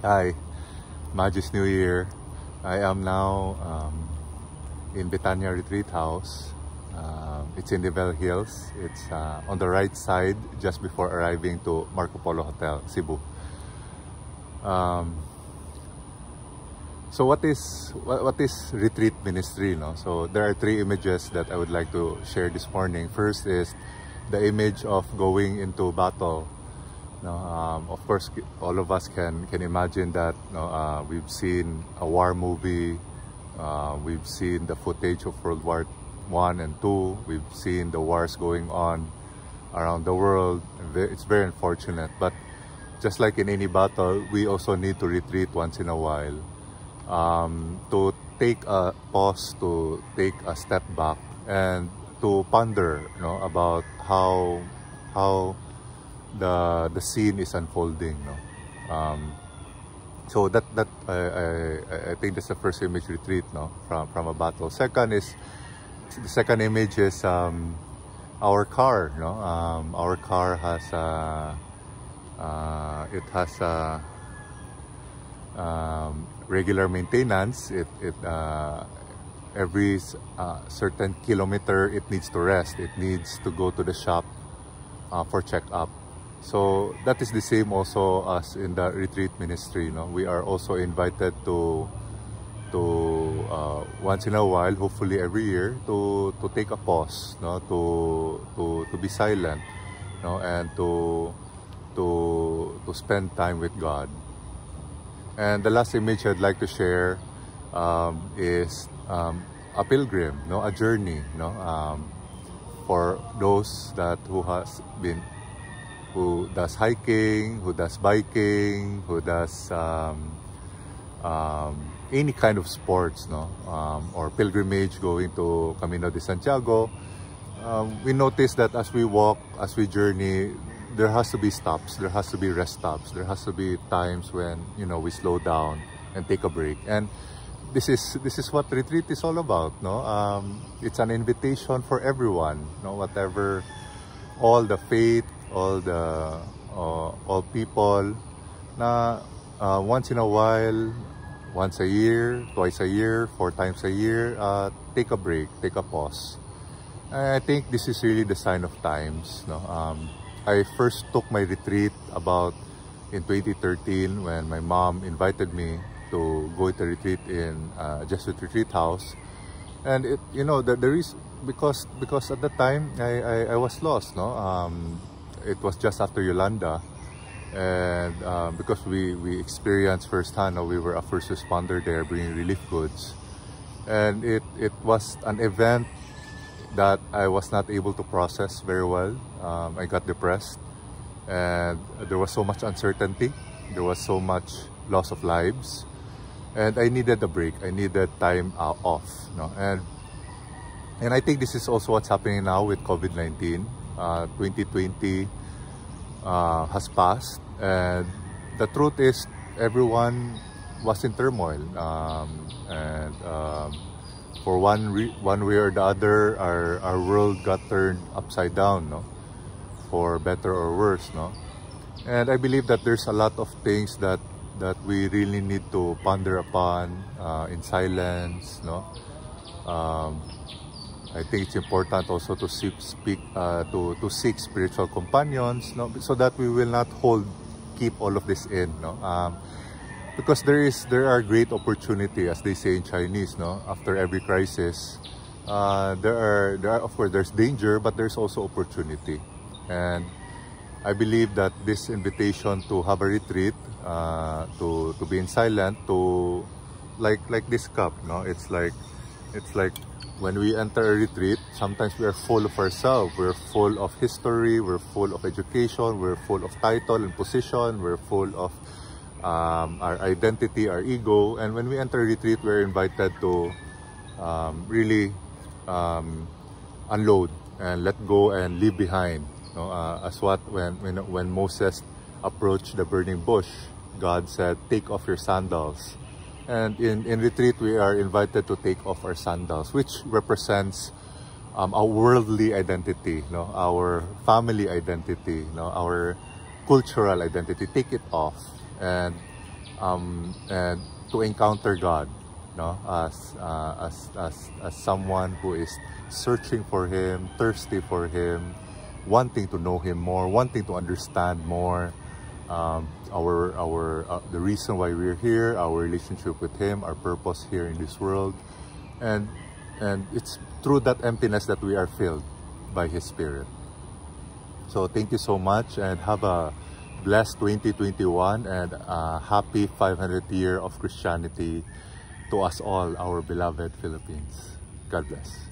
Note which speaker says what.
Speaker 1: Hi, Magis New Year. I am now in Betania Retreat House. It's in the Bell Hills. It's on the right side just before arriving to Marco Polo Hotel, Cebu. So what is retreat ministry? No? So there are three images that I would like to share this morning. First is the image of going into battle. No, of course, all of us can imagine that. No, we've seen a war movie. We've seen the footage of World War I and II. We've seen the wars going on around the world. It's very unfortunate, but just like in any battle, we also need to retreat once in a while, to take a pause, to take a step back, and to ponder, about how the scene is unfolding. So that I think that's the first image, retreat, from a battle. The second image is our car. Our car has regular maintenance. Every certain kilometer it needs to rest. It needs to go to the shop for checkup. So that is the same also as in the retreat ministry. We are also invited to once in a while, hopefully every year, to take a pause, to be silent, and to spend time with God. And the last image I'd like to share is a pilgrim, a journey, for those who does hiking, who does biking, who does any kind of sports, or pilgrimage, going to Camino de Santiago. We notice that as we walk, as we journey, there has to be stops, there has to be rest stops, there has to be times when we slow down and take a break. And this is what retreat is all about. It's an invitation for everyone, whatever, all the faith, all people, na once in a while, once a year, twice a year, 4 times a year, take a break, take a pause. And I think this is really the sign of times. I first took my retreat in 2013 when my mom invited me to go to retreat in Jesuit Retreat House. And there is, because at the time I was lost. It was just after Yolanda, and because we experienced firsthand, we were a first responder there bringing relief goods, and it was an event that I was not able to process very well. I got depressed, and there was so much uncertainty, there was so much loss of lives, and I needed a break. I needed time off. And I think this is also what's happening now with COVID-19. 2020 has passed, and the truth is everyone was in turmoil, and for one way or the other, our world got turned upside down, for better or worse. And I believe that there's a lot of things that we really need to ponder upon in silence. I think it's important also to seek spiritual companions, so that we will not keep all of this in, because there are great opportunity, as they say in Chinese, after every crisis. There are of course there's danger, but there's also opportunity. And I believe that this invitation to have a retreat, to be in silent, to like this cup, it's like when we enter a retreat, sometimes we are full of ourselves. We're full of history, we're full of education, we're full of title and position, we're full of our identity, our ego. And when we enter a retreat, we're invited to really unload and let go and leave behind. As when Moses approached the burning bush, God said, "Take off your sandals." And in retreat, we are invited to take off our sandals, which represents our worldly identity, our family identity, our cultural identity. Take it off and and to encounter God, no, as someone who is searching for Him, thirsty for Him, wanting to know Him more, wanting to understand more. The reason why we're here, our relationship with Him, our purpose here in this world, and it's through that emptiness that we are filled by His Spirit. So thank you so much, and have a blessed 2021 and a happy 500th year of Christianity to us all, our beloved Philippines. God bless.